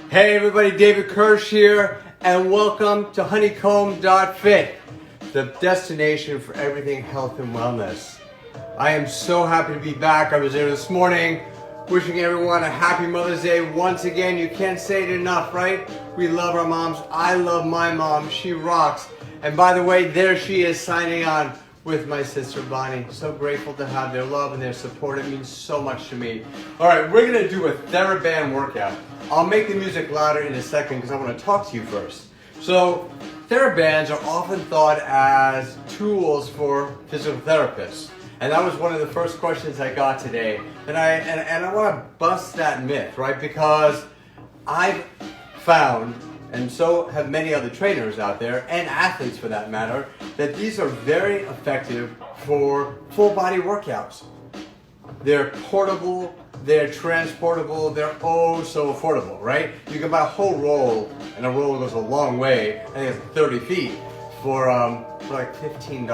Hey everybody, David Kirsch here, and welcome to honeycomb.fit, the destination for everything health and wellness. I am so happy to be back. I was there this morning, wishing everyone a happy Mother's Day. Once again, you can't say it enough, right? We love our moms. I love my mom. She rocks. And by the way, there she is signing on with my sister Bonnie. So grateful to have their love and their support. It means so much to me. All right, we're gonna do a TheraBand workout. I'll make the music louder in a second because I want to talk to you first. So TheraBands are often thought as tools for physical therapists. And that was one of the first questions I got today. And I want to bust that myth, right? Because I've found, and so have many other trainers out there, and athletes for that matter, that these are very effective for full body workouts. They're portable, they're transportable, they're oh so affordable, right? You can buy a whole roll, and a roll goes a long way, I think it's 30 feet, for like $15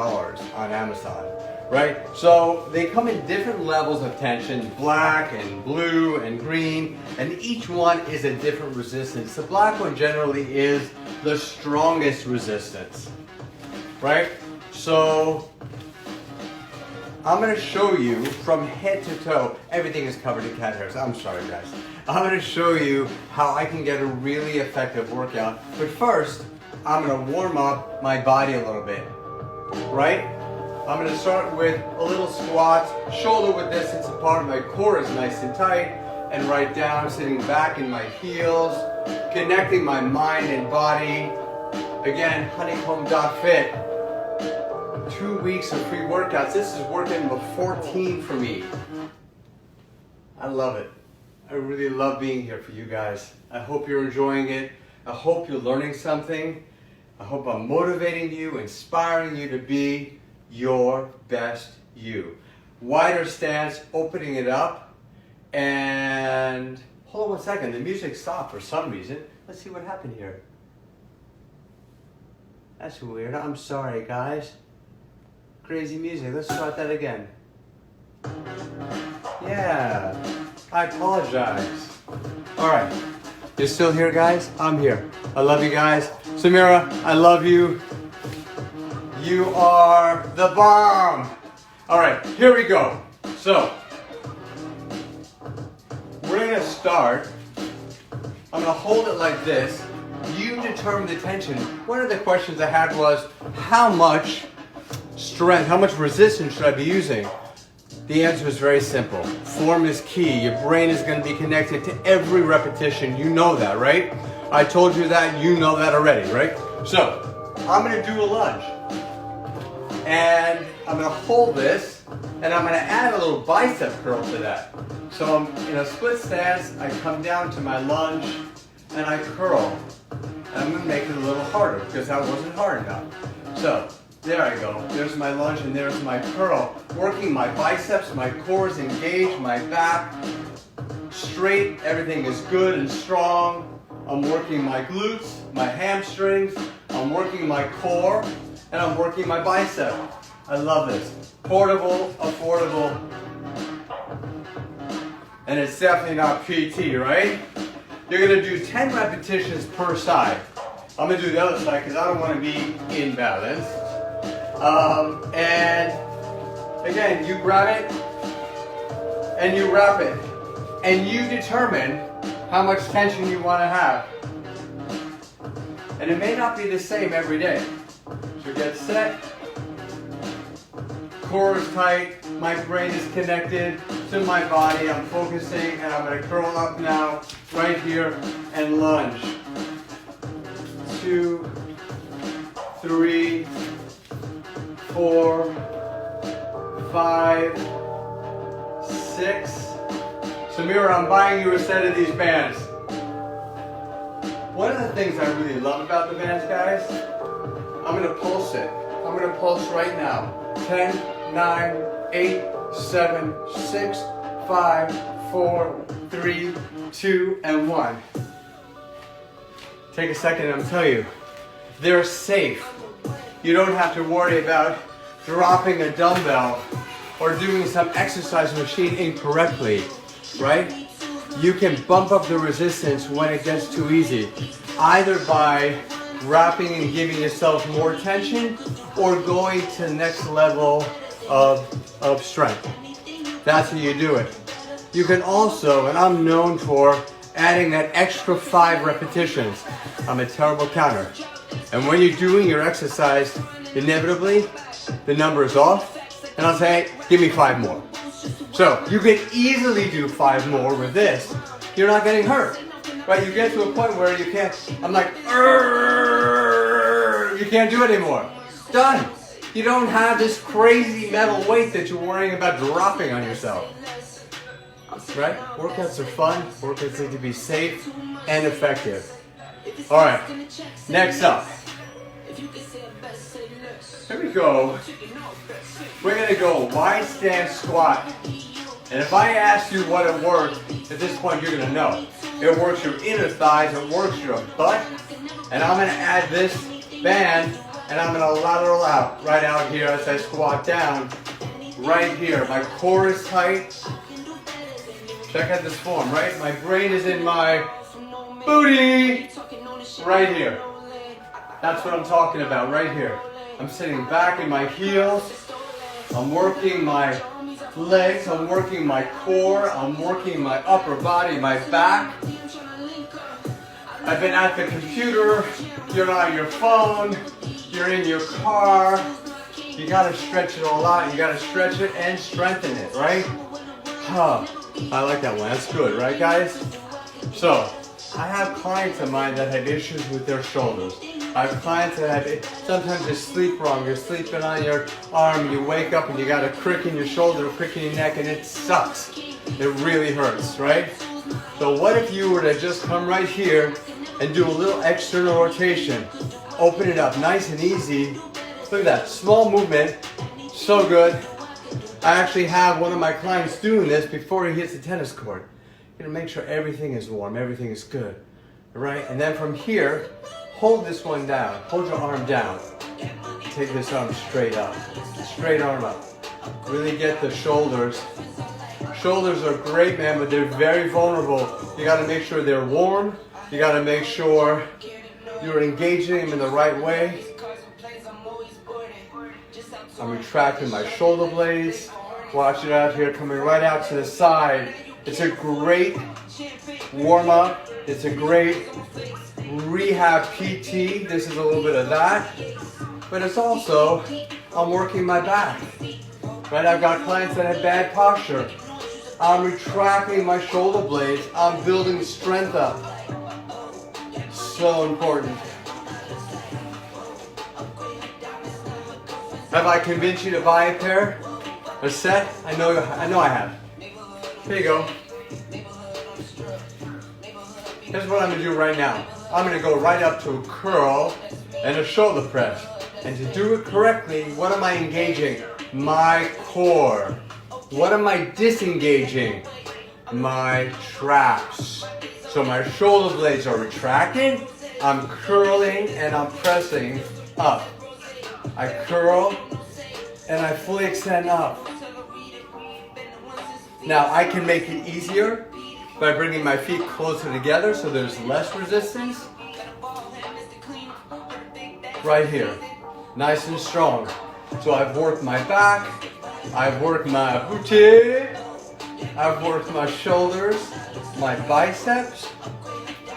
on Amazon, right? So they come in different levels of tension, black and blue and green, and each one is a different resistance. The black one generally is the strongest resistance, right? So I'm going to show you from head to toe. Everything is covered in cat hairs. I'm sorry, guys. I'm going to show you how I can get a really effective workout. But first, I'm going to warm up my body a little bit, right? I'm going to start with a little squat, shoulder width distance apart. My core is nice and tight. And right down, sitting back in my heels, connecting my mind and body. Again, honeycomb.fit. 2 weeks of free workouts. This is working number 14 for me. I love it. I really love being here for you guys. I hope you're enjoying it. I hope you're learning something. I hope I'm motivating you, inspiring you to be your best you. Wider stance, opening it up, and hold on 1 second. The music stopped for some reason. Let's see what happened here. That's weird. I'm sorry, guys. Crazy music. Let's start that again. Yeah, I apologize. All right, you're still here, guys? I'm here. I love you guys. Samira, I love you. You are the bomb. All right, here we go. So, we're gonna start. I'm gonna hold it like this. You determine the tension. One of the questions I had was, how much strength, how much resistance should I be using? The answer is very simple. Form is key. Your brain is going to be connected to every repetition. You know that, right? I told you that. You know that already, right? So, I'm going to do a lunge. And I'm going to hold this, and I'm going to add a little bicep curl to that. So I'm in a split stance. I come down to my lunge, and I curl. And I'm going to make it a little harder, because that wasn't hard enough. So, there I go. There's my lunge and there's my curl. Working my biceps, my core is engaged, my back straight. Everything is good and strong. I'm working my glutes, my hamstrings. I'm working my core, and I'm working my bicep. I love this. Portable, affordable, and it's definitely not PT, right? You're gonna do 10 repetitions per side. I'm gonna do the other side because I don't want to be imbalanced. And again, you grab it and you wrap it, and you determine how much tension you want to have. And it may not be the same every day. So get set, core is tight, my brain is connected to my body, I'm focusing, and I'm going to curl up now, right here, and lunge. 2, 3, 4, 5, 6. Samira, I'm buying you a set of these bands. One of the things I really love about the bands, guys, I'm going to pulse it. I'm going to pulse right now. 10, 9, 8, 7, 6, 5, 4, 3, 2, and 1. Take a second and I'll tell you, they're safe. You don't have to worry about dropping a dumbbell or doing some exercise machine incorrectly, right? you can bump up the resistance when it gets too easy, either by wrapping and giving yourself more tension or going to the next level of strength. That's how you do it. You can also, and I'm known for adding that extra 5 repetitions. I'm a terrible counter. And when you're doing your exercise, inevitably, the number is off, and I'll say, give me 5 more. So you can easily do 5 more with this. You're not getting hurt, right? You get to a point where you can't, I'm like, you can't do it anymore. Done. You don't have this crazy metal weight that you're worrying about dropping on yourself. Right? Workouts are fun. Workouts need to be safe and effective. All right. Next up. Here we go. We're going to go wide stance squat. And if I ask you what it works, at this point you're going to know. It works your inner thighs, it works your butt. And I'm going to add this band and I'm going to lateral out, right out here as I squat down. Right here. My core is tight. Check out this form, right? My brain is in my booty. Right here. That's what I'm talking about, right here. I'm sitting back in my heels. I'm working my legs. I'm working my core. I'm working my upper body, my back. I've been at the computer. You're on your phone. You're in your car. You gotta stretch it all out. You gotta stretch it and strengthen it, right? I like that one. That's good, right, guys? So, I have clients of mine that have issues with their shoulders. I have clients that have, sometimes you sleep wrong. You're sleeping on your arm, you wake up and you got a crick in your shoulder, a crick in your neck, and it sucks. It really hurts, right? So what if you were to just come right here and do a little external rotation? Open it up nice and easy. Look at that, small movement, so good. I actually have one of my clients doing this before he hits the tennis court. You know, make sure everything is warm, everything is good, right? And then from here, hold this one down. Hold your arm down. Take this arm straight up. Straight arm up. Really get the shoulders. Shoulders are great, man, but they're very vulnerable. You gotta make sure they're warm. You gotta make sure you're engaging them in the right way. I'm retracting my shoulder blades. Watch it out here, coming right out to the side. It's a great warm-up. It's a great rehab PT. This is a little bit of that. But it's also, I'm working my back. Right? I've got clients that have bad posture. I'm retracting my shoulder blades. I'm building strength up. So important. Have I convinced you to buy a pair? A set? I know I have. Here you go. Here's what I'm going to do right now. I'm going to go right up to a curl and a shoulder press. And to do it correctly, what am I engaging? My core. What am I disengaging? My traps. So my shoulder blades are retracted. I'm curling and I'm pressing up. I curl and I fully extend up. Now I can make it easier by bringing my feet closer together so there's less resistance. Right here, nice and strong. So I've worked my back, I've worked my booty, I've worked my shoulders, my biceps.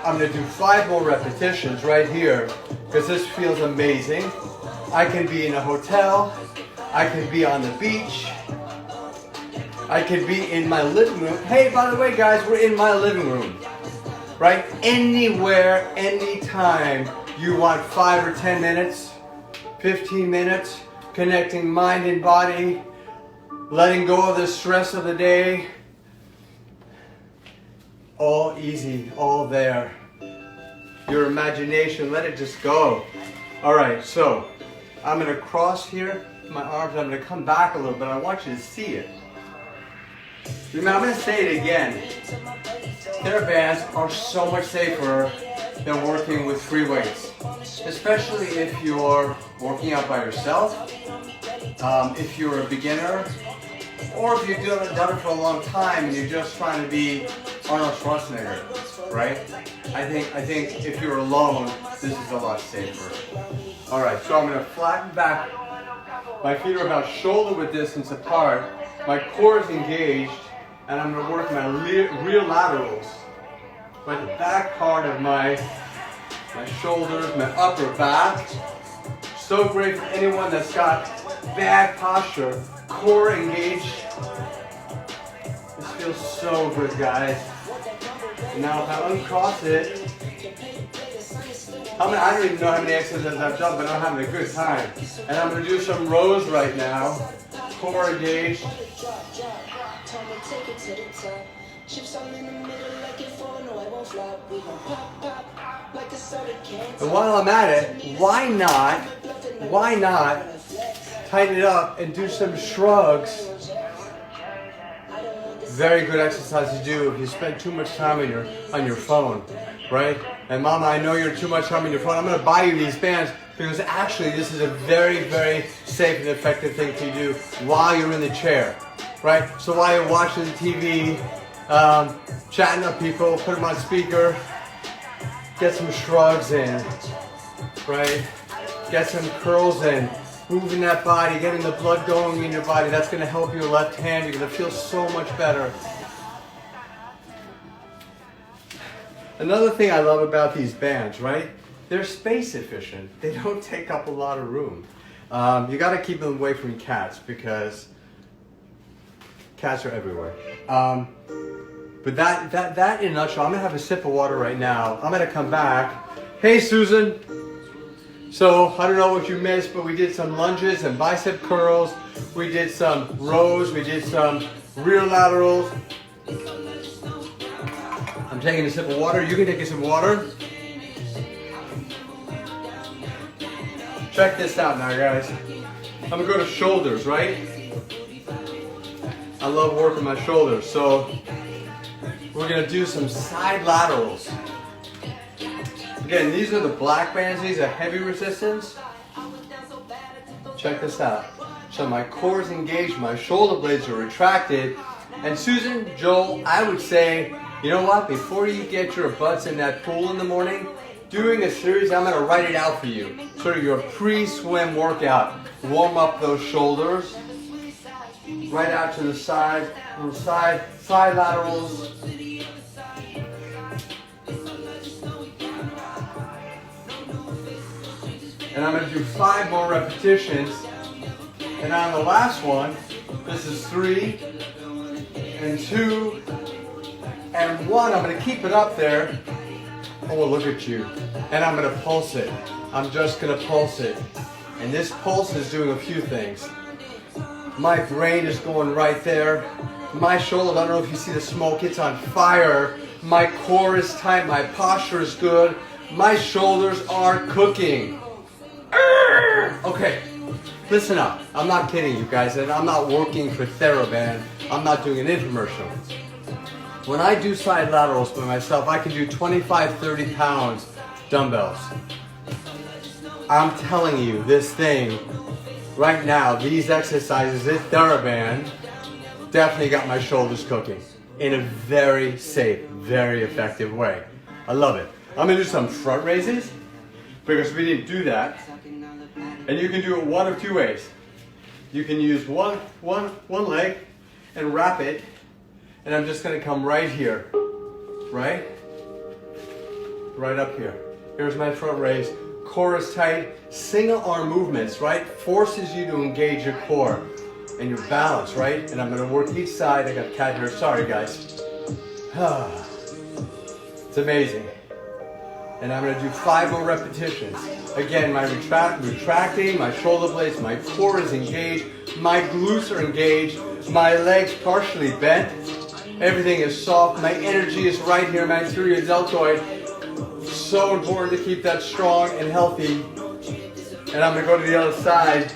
I'm gonna do 5 more repetitions right here because this feels amazing. I can be in a hotel, I can be on the beach, I can be in my living room. Hey, by the way, guys, we're in my living room, right? Anywhere, anytime you want 5 or 10 minutes, 15 minutes, connecting mind and body, letting go of the stress of the day. All easy, all there. Your imagination, let it just go. All right, so I'm gonna cross here, my arms, I'm gonna come back a little bit. I want you to see it. Remember, I'm gonna say it again. TheraBands are so much safer than working with free weights. Especially if you're working out by yourself, if you're a beginner, or if you've done it for a long time and you're just trying to be Arnold Schwarzenegger, right? I think if you're alone, this is a lot safer. All right, so I'm gonna flatten back. My feet are about shoulder width distance apart. My core is engaged, and I'm gonna work my rear laterals, right? The back part of my shoulders, my upper back. So great for anyone that's got bad posture, core engaged. This feels so good, guys. And now if I uncross it, I don't even know how many exercises I've done, but I'm having a good time. And I'm gonna do some rows right now, core engaged. And while I'm at it, why not tighten it up and do some shrugs? Very good exercise to do if you spend too much time on your phone, right? And Mama, I know you're too much time on your phone. I'm going to buy you these bands because actually this is a very, very safe and effective thing to do while you're in the chair, right? So while you're watching the TV, chatting up people, put them on speaker, get some shrugs in, right? Get some curls in, moving that body, getting the blood going in your body. That's going to help your left hand. You're going to feel so much better. Another thing I love about these bands, right? They're space efficient. They don't take up a lot of room. You got to keep them away from cats because cats are everywhere. But that in a nutshell, I'm gonna have a sip of water right now. I'm gonna come back. Hey, Susan. So I don't know what you missed, but we did some lunges and bicep curls. We did some rows. We did some rear laterals. I'm taking a sip of water. You can take a sip of water. Check this out now, guys. I'm gonna go to shoulders, right? I love working my shoulders. So we're gonna do some side laterals. Again, these are the black bands. These are heavy resistance. Check this out. So my core is engaged, my shoulder blades are retracted. And Susan, Joel, I would say, you know what? Before you get your butts in that pool in the morning, doing a series, I'm gonna write it out for you. Sort of your pre-swim workout. Warm up those shoulders. Right out to the side, side laterals. And I'm going to do 5 more repetitions. And on the last one, this is 3 and 2 and 1. I'm going to keep it up there. Oh, look at you. And I'm going to pulse it. I'm just going to pulse it. And this pulse is doing a few things. My brain is going right there. My shoulder, I don't know if you see the smoke, it's on fire. My core is tight, my posture is good. My shoulders are cooking. Okay, listen up. I'm not kidding you guys, and I'm not working for TheraBand. I'm not doing an infomercial. When I do side laterals by myself, I can do 25, 30 pounds dumbbells. I'm telling you, this thing, right now, these exercises, this TheraBand, definitely got my shoulders cooking in a very safe, very effective way. I love it. I'm gonna do some front raises because we didn't do that. And you can do it one of 2 ways. You can use one leg and wrap it, and I'm just gonna come right here, right up here. Here's my front raise. Core is tight. Single arm movements, right? Forces you to engage your core and your balance, right? And I'm gonna work each side. I got cat hair, sorry guys. It's amazing. And I'm gonna do 5 more repetitions. Again, my retracting, my shoulder blades, my core is engaged, my glutes are engaged, my legs partially bent, everything is soft, my energy is right here, my anterior deltoid. So important to keep that strong and healthy. And I'm gonna go to the other side.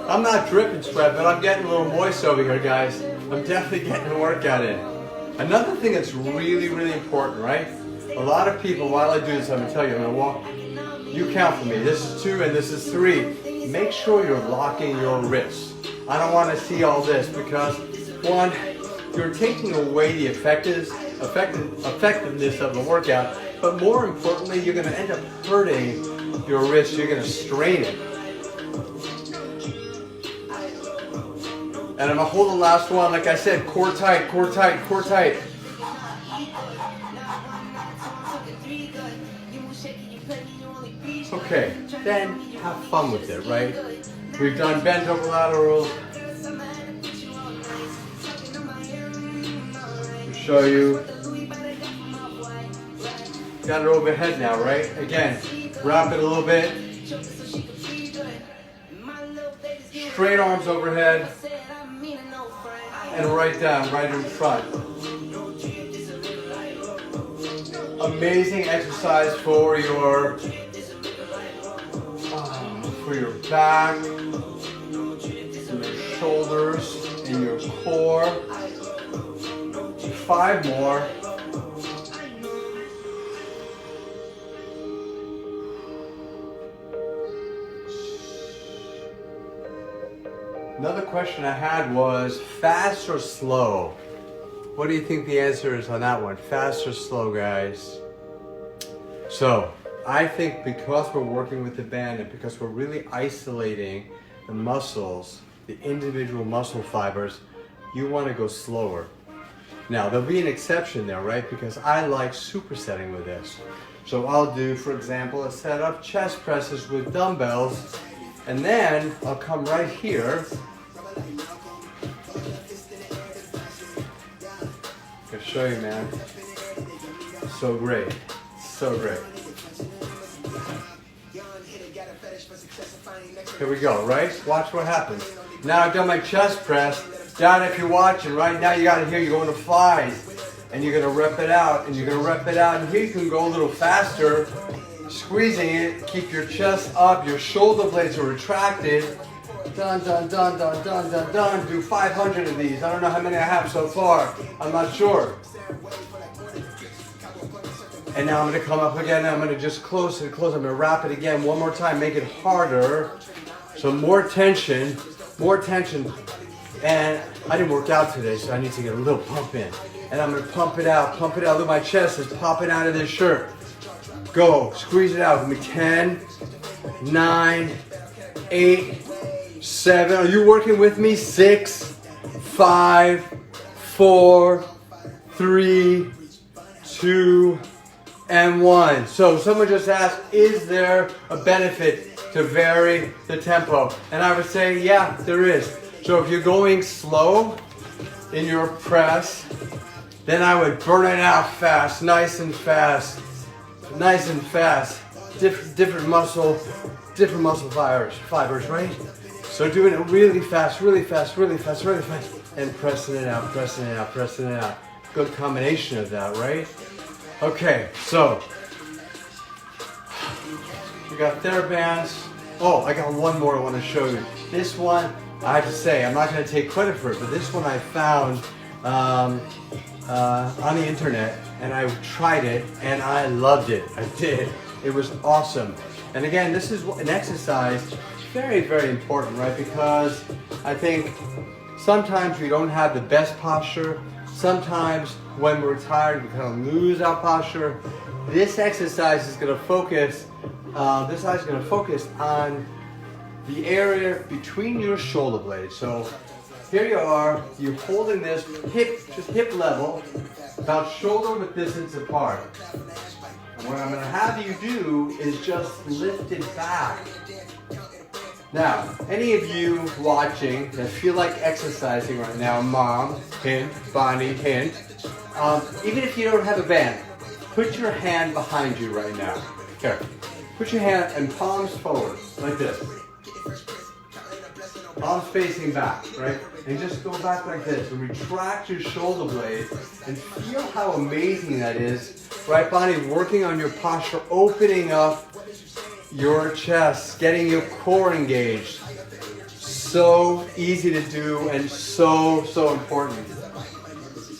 I'm not dripping sweat, but I'm getting a little moist over here, guys. I'm definitely getting a workout in. Another thing that's really, really important, right? A lot of people, while I do this, I'm gonna tell you, I'm gonna walk. You count for me. This is 2 and this is 3. Make sure you're locking your wrists. I don't want to see all this because One, you're taking away the effectiveness of the workout, but more importantly, you're going to end up hurting your wrist. You're going to strain it. And I'm going to hold the last one, like I said, core tight, core tight, core tight. Okay, then have fun with it, right? We've done bent over laterals. I'll show you. Got it overhead now, right? Again, wrap it a little bit. Straight arms overhead. And right down, right in front. Amazing exercise for your back, and your shoulders, and your core. 5 more. Another question I had was fast or slow? What do you think the answer is on that one? Fast or slow, guys? So, I think because we're working with the band and because we're really isolating the muscles, the individual muscle fibers, you want to go slower. Now, there'll be an exception there, right? Because I like supersetting with this. So I'll do, for example, a set of chest presses with dumbbells, and then I'll come right here. I'll show you, man. So great. So great. Here we go, right? Watch what happens. Now I've done my chest press. Dad, if you're watching, right now you got it here, you're going to flies. And you're going to rep it out, and you're going to rep it out. And here you can go a little faster, squeezing it, keep your chest up, your shoulder blades are retracted. Dun, dun, dun, dun, dun, dun, dun. Do 500 of these. I don't know how many I have so far. I'm not sure. And now I'm going to come up again. I'm going to just close it, close. I'm going to wrap it again one more time. Make it harder. So more tension, more tension. And I didn't work out today, so I need to get a little pump in. And I'm going to pump it out, pump it out. Look, my chest is popping out of this shirt. Go, squeeze it out. Give me 10, 9, 8, 7. Are you working with me? 6, 5, 4, 3, 2, and 1. So someone just asked, is there a benefit to vary the tempo? And I would say, yeah, there is. So if you're going slow in your press, then I would burn it out fast, nice and fast, nice and fast. Different muscle fibers, right? So doing it really fast, really fast, really fast, really fast, and pressing it out, pressing it out, pressing it out. Good combination of that, right? Okay, so we got TheraBands. Oh, I got one more I want to show you. This one, I have to say, I'm not going to take credit for it, but this one I found on the internet, and I tried it, and I loved it. I did. It was awesome. And again, this is an exercise, very, very important, right? Because I think sometimes we don't have the best posture. Sometimes when we're tired, we kind of lose our posture. This exercise is going to focus. This exercise is going to focus on the area between your shoulder blades. So here you are. You're holding this just hip level, about shoulder width distance apart. And what I'm going to have you do is just lift it back. Now, any of you watching that feel like exercising right now, mom, hint, Bonnie, hint, even if you don't have a band, put your hand behind you right now. Here, put your hand and palms forward, like this. Palms facing back, right? And just go back like this and retract your shoulder blade and feel how amazing that is. Right, Bonnie, working on your posture, opening up your chest, getting your core engaged. So easy to do and so important.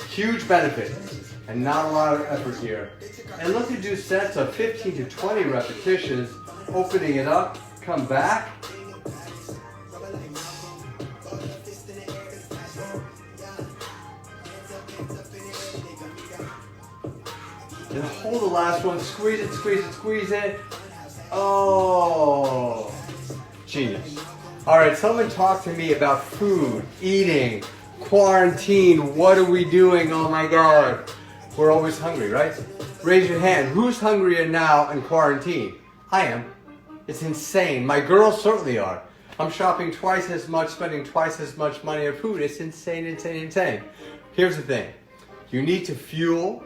Huge benefit and not a lot of effort here. And look to do sets of 15 to 20 repetitions, opening it up, come back. And hold the last one, squeeze it, squeeze it, squeeze it. Oh, genius. All right, someone talk to me about food, eating, quarantine. What are we doing? Oh my God. We're always hungry, right? Raise your hand. Who's hungrier now in quarantine? I am. It's insane. My girls certainly are. I'm shopping twice as much, spending twice as much money on food. It's insane, insane, insane. Here's the thing. You need to fuel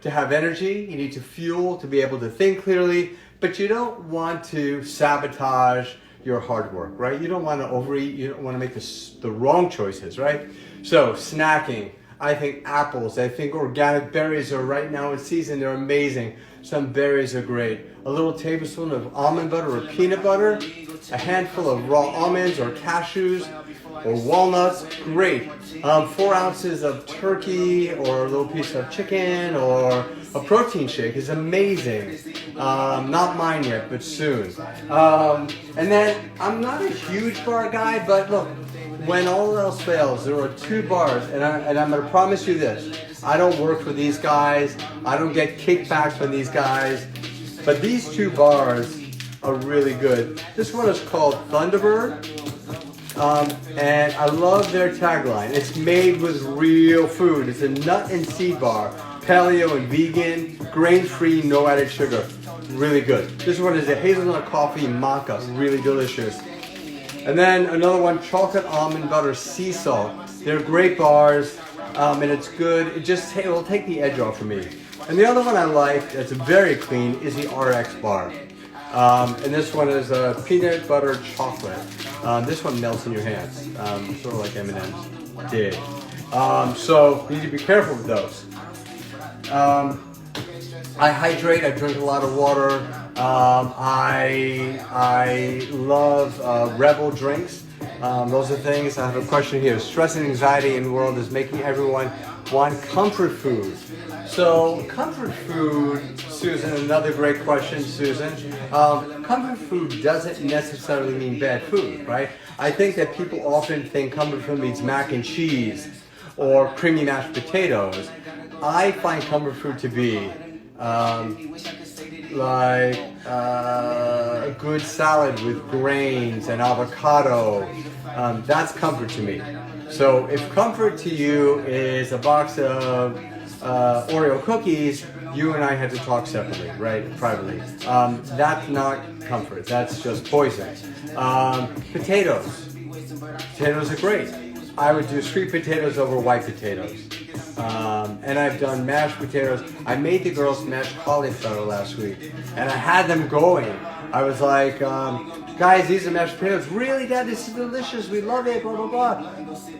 to have energy. You need to fuel to be able to think clearly, but you don't want to sabotage your hard work, right? You don't want to overeat. You don't want to make the wrong choices, right? So snacking. I think apples, I think organic berries are right now in season. They're amazing. Some berries are great. A little tablespoon of almond butter or peanut butter, a handful of raw almonds or cashews or walnuts, great. 4 ounces of turkey or a little piece of chicken or a protein shake is amazing. Not mine yet, but soon. And then I'm not a huge bar guy, but look, when all else fails, there are 2 bars, and I'm going to promise you this. I don't work for these guys. I don't get kickbacks from these guys. But these 2 bars are really good. This one is called Thunderbird, and I love their tagline. It's made with real food. It's a nut and seed bar, paleo and vegan, grain-free, no added sugar. Really good. This one is a hazelnut coffee maca, really delicious. And then another one, chocolate almond butter sea salt. They're great bars, and it's good. It will take the edge off for me. And the other one I like, that's very clean, is the RX bar. And this one is peanut butter chocolate. This one melts in your hands, sort of like M&M's did. So you need to be careful with those. I hydrate. I drink a lot of water. I love Rebel drinks. Those are things. I have a question here. Stress and anxiety in the world is making everyone want comfort food. So comfort food, Susan, another great question, Susan. Comfort food doesn't necessarily mean bad food, right? I think that people often think comfort food means mac and cheese or creamy mashed potatoes. I find comfort food to be like a good salad with grains and avocado. That's comfort to me. So if comfort to you is a box of Oreo cookies, you and I had to talk separately, right? Privately. That's not comfort. That's just poison. Potatoes. Potatoes are great. I would do sweet potatoes over white potatoes. And I've done mashed potatoes. I made the girls mashed cauliflower last week, and I had them going. I was like, guys, these are mashed potatoes. Really, Dad, this is delicious. We love it, blah, blah, blah.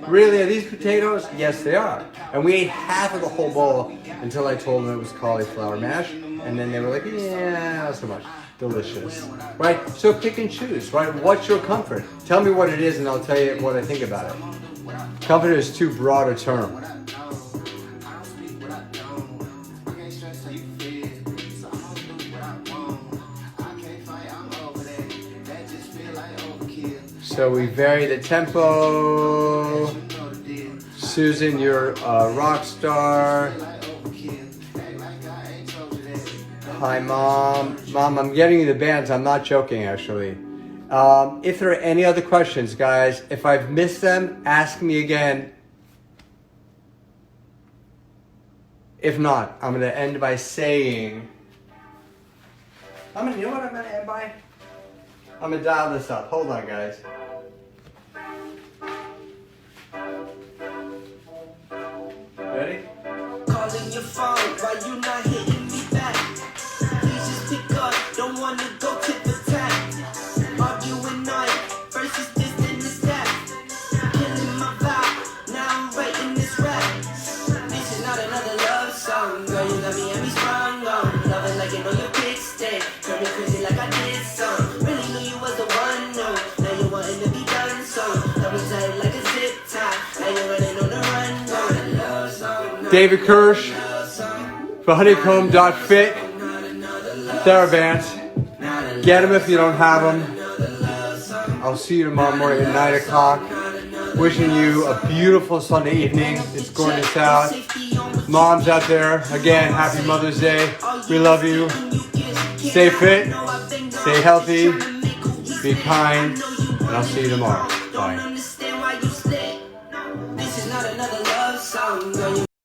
Really, are these potatoes? Yes, they are. And we ate half of the whole bowl until I told them it was cauliflower mash. And then they were like, yeah, not so much. Delicious. Right? So pick and choose, right? What's your comfort? Tell me what it is, and I'll tell you what I think about it. Comfort is too broad a term. So we vary the tempo. Susan, you're a rock star. Hi, Mom. Mom, I'm getting you the bands. I'm not joking, actually. If there are any other questions, guys, if I've missed them, ask me again. If not, I'm going to end by saying... you know what I'm going to end by? I'm going to dial this up. Hold on, guys. Ready? Calling your phone, why you not hitting me back? Please just pick up, don't wanna go tit for tat. Arguing on versus this and this that. Killing my vibe, now I'm writing this rap. This is not another love song, girl, you got me and me sprung on. Loving like you know your kick stand, turn me crazy like I did some. Really knew you was the one, no. Now you wanting to be done, so double tight like a zip tie. Now you're running on the run, no. David Kirsch for honeycomb.fit. Therabants. Get them if you don't have them. I'll see you tomorrow morning at 9 o'clock. Wishing you a beautiful Sunday evening. It's gorgeous out. Moms out there, again, happy Mother's Day. We love you. Stay fit, stay healthy, be kind, and I'll see you tomorrow. Bye. This is not another love song, girl.